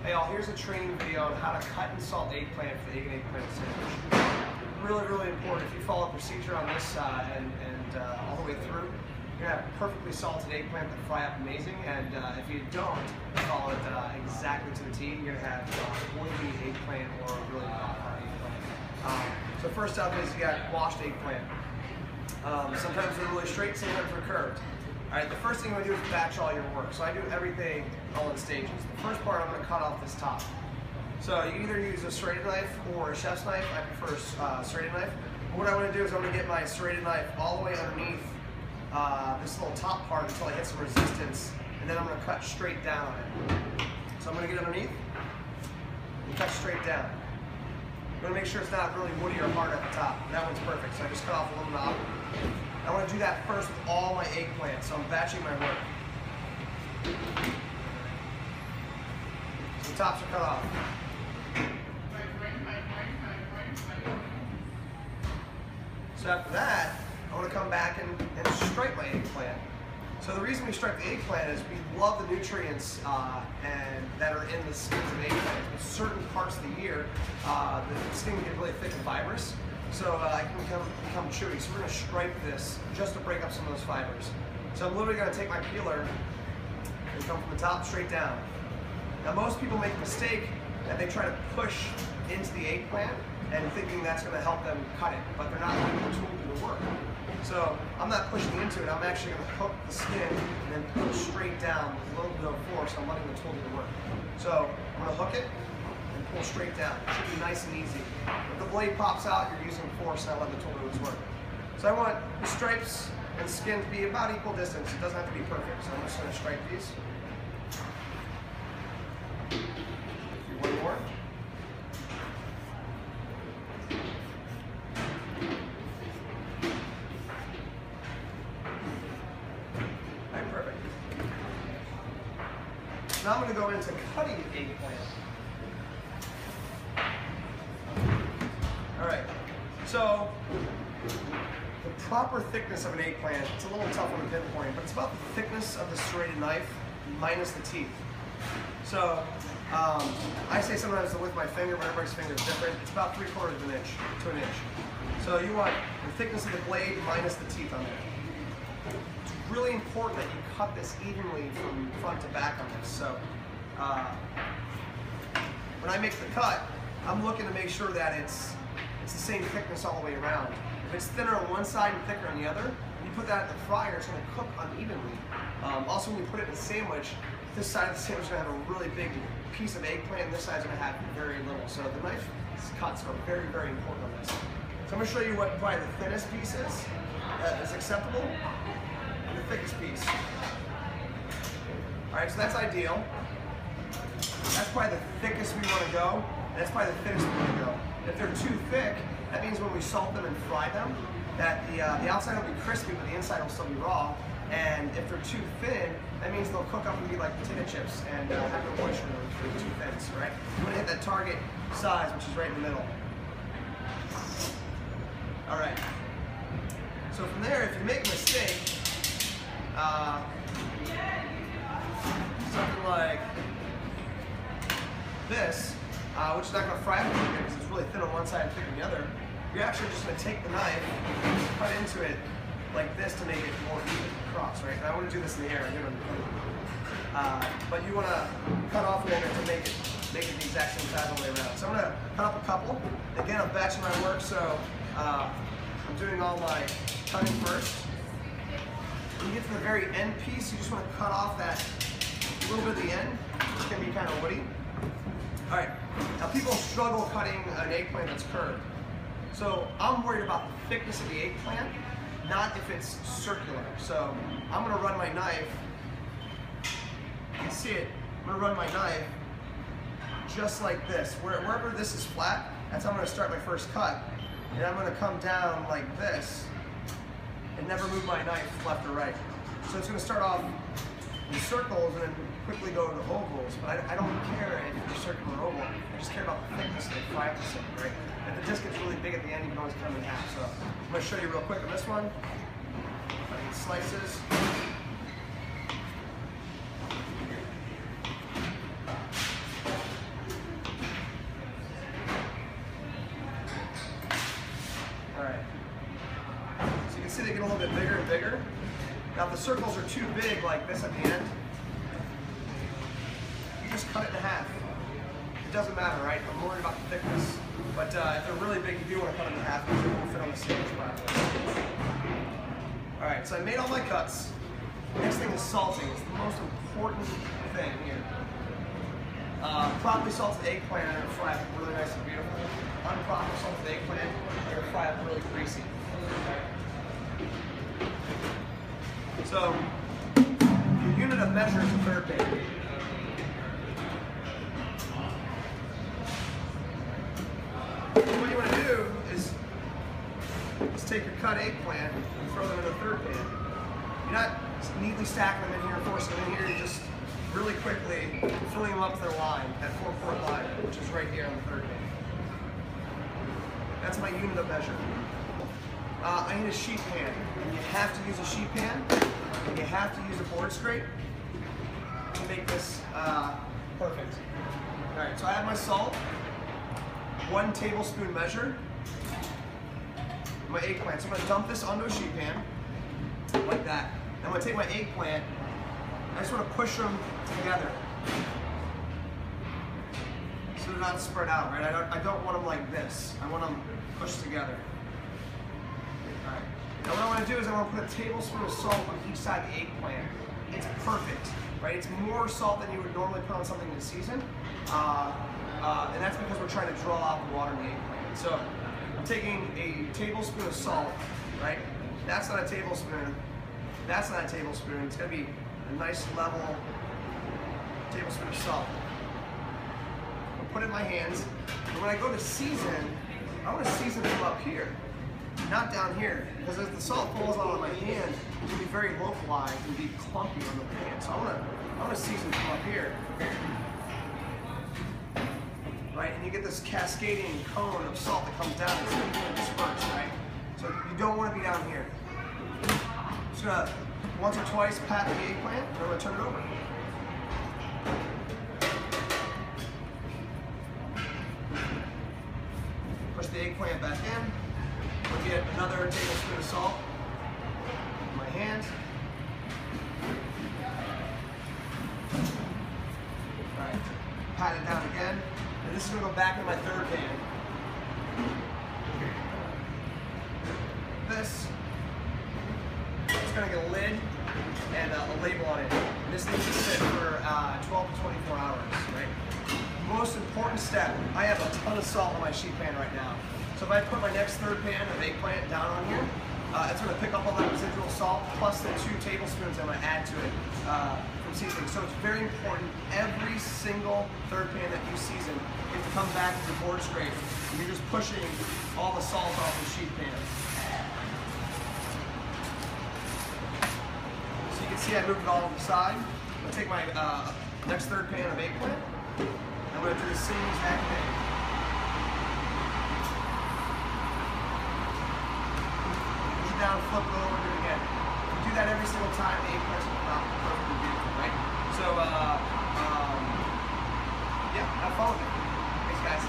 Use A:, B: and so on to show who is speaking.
A: Hey all, here's a training video on how to cut and salt eggplant for the egg and eggplant sandwich. Really, really important. If you follow procedure on this and all the way through, you're gonna have perfectly salted eggplant that fry up amazing. And if you don't follow it exactly to the T, you're gonna have oily eggplant or really hard eggplant. So first up is you got washed eggplant. Sometimes they're really straight, sometimes they're curved. All right, the first thing you want to do is batch all your work. So I do everything all in stages. The first part, I'm going to cut off this top. So you either use a serrated knife or a chef's knife. I prefer serrated knife. But what I want to do is I'm going to get my serrated knife all the way underneath this little top part until I hit some resistance, and then I'm going to cut straight down on it. So I'm going to get underneath and cut straight down. I'm going to make sure it's not really woody or hard at the top. That one's perfect. So I just cut off a little knob. I want to do that first with all my eggplant, so I'm batching my work. So the tops are cut off. So after that, I want to come back and stripe my eggplant. So the reason we stripe the eggplant is we love the nutrients that are in the skins of eggplant. In certain parts of the year, the skin can get really thick and fibrous. So it can become chewy. So we're going to stripe this just to break up some of those fibers. So I'm literally going to take my peeler and come from the top straight down. Now most people make a mistake that they try to push into the eggplant and thinking that's going to help them cut it, but they're not letting the tool do the work. So I'm not pushing into it, I'm actually going to hook the skin and then pull straight down with a little bit of force. I'm letting the tool do the work. So I'm going to hook it and pull straight down. It should be nice and easy. If the blade pops out, you're using force, and I let the tool do its work. So I want the stripes and skin to be about equal distance. It doesn't have to be perfect, so I'm just going to stripe these. Do one more. Alright, perfect. Now I'm going to go into cutting the eggplant. Alright, so the proper thickness of an eggplant, it's a little tough on the pinpoint, but it's about the thickness of the serrated knife minus the teeth. So I say sometimes the width of my finger, but everybody's finger is different. It's about 3/4 of an inch to an inch. So you want the thickness of the blade minus the teeth on there. It's really important that you cut this evenly from front to back on this. So when I make the cut, I'm looking to make sure that it's the same thickness all the way around. If it's thinner on one side and thicker on the other, when you put that in the fryer, it's going to cook unevenly. Also, when you put it in a sandwich, this side of the sandwich is going to have a really big piece of eggplant, and this side is going to have very little. So the knife cuts are very, very important on this. So I'm going to show you what probably the thinnest piece is acceptable, and the thickest piece. All right, so that's ideal. That's probably the thickest we want to go, and that's probably the thinnest we want to go. If they're too thick, that means when we salt them and fry them, that the outside will be crispy, but the inside will still be raw. And if they're too thin, that means they'll cook up and be like potato chips and have no moisture if they're too thin, so, right? You want to hit that target size, which is right in the middle. All right. So from there, if you make a mistake, something like this, which is not going to fry up because it's really thin on one side and thick on the other, you're actually just going to take the knife, cut into it like this to make it more even across, right? And I want to do this in the air, but you want to cut off a little bit to make it the exact same size all the way around. So I'm going to cut up a couple. Again, I'm batching my work, so I'm doing all my cutting first. When you get to the very end piece, you just want to cut off that little bit at the end. It's going to be kind of woody. All right, now people struggle cutting an eggplant that's curved. So I'm worried about the thickness of the eggplant, not if it's circular. So I'm gonna run my knife, you can see it, I'm gonna run my knife just like this. Wherever this is flat, that's how I'm gonna start my first cut. And I'm gonna come down like this and never move my knife left or right. So it's gonna start off in circles and then quickly go to ovals, but I don't care if it's circular or oval. I just care about the thickness of the fry at the center, right? If the disc gets really big at the end, you can always cut it in half. So I'm going to show you real quick on this one. Cutting slices. they get a little bit bigger and bigger. Now if the circles are too big like this at the end, you just cut it in half. It doesn't matter, right? I'm worried about the thickness. But if they're really big, you do want to cut them in half because they won't fit on the sandwich properly. Alright, so I made all my cuts. Next thing is salting. It's the most important thing here. Properly salted eggplant, I'm going to fry up really nice and beautiful. Unproperly salted eggplant, I'm going to fry up really greasy. So, your unit of measure is a third pan. What you want to do is take your cut eggplant and throw them in a third pan. You're not neatly stacking them in here, forcing them in here. You're just really quickly filling them up to their line, that 4-quart line, which is right here on the third pan. That's my unit of measure. I need a sheet pan, and you have to use a sheet pan, and you have to use a board scrape to make this perfect. All right, so I have my salt, 1 tablespoon measure, my eggplant. So I'm gonna dump this onto a sheet pan, like that. I'm gonna take my eggplant, I just wanna push them together. So they're not spread out, right? I don't want them like this. I want them pushed together. All right. Now what I wanna do is I wanna put a tablespoon of salt on each side of the eggplant. It's perfect, right? It's more salt than you would normally put on something in season. And that's because we're trying to draw out the water in the eggplant. So I'm taking a tablespoon of salt, right? That's not a tablespoon. That's not a tablespoon. It's gonna be a nice level tablespoon of salt. I'll put it in my hands. And when I go to season, I want to season from up here, not down here. Because as the salt falls out on my hand, it can be very localized and be clumpy on the pan. So I want to season from up here. Right, and you get this cascading cone of salt that comes down and it's dispersed, right? So you don't want to be down here. Just gonna once or twice pat the eggplant, and I'm gonna turn it over. Push the eggplant back in. We'll get another tablespoon of salt in my hand. All right, pat it down again. And this is going to go back in my third pan. This is going to get a lid and a label on it. And this needs to sit for 12 to 24 hours, right? Most important step, I have a ton of salt on my sheet pan right now. So if I put my next third pan of eggplant down on here, it's going to pick up all that residual salt plus the 2 tablespoons I'm going to add to it from seasoning. So it's very important, every single third pan that you season, you have to come back with your board scrape and you're just pushing all the salt off the sheet pan. So you can see I moved it all to the side. I'm going to take my next third pan of eggplant. I'm going to do the same exact thing. Down, flip it over, do it again. You do that every single time, the eggplants will come out perfectly beautiful, right? So, yeah, have fun with it. Thanks, guys.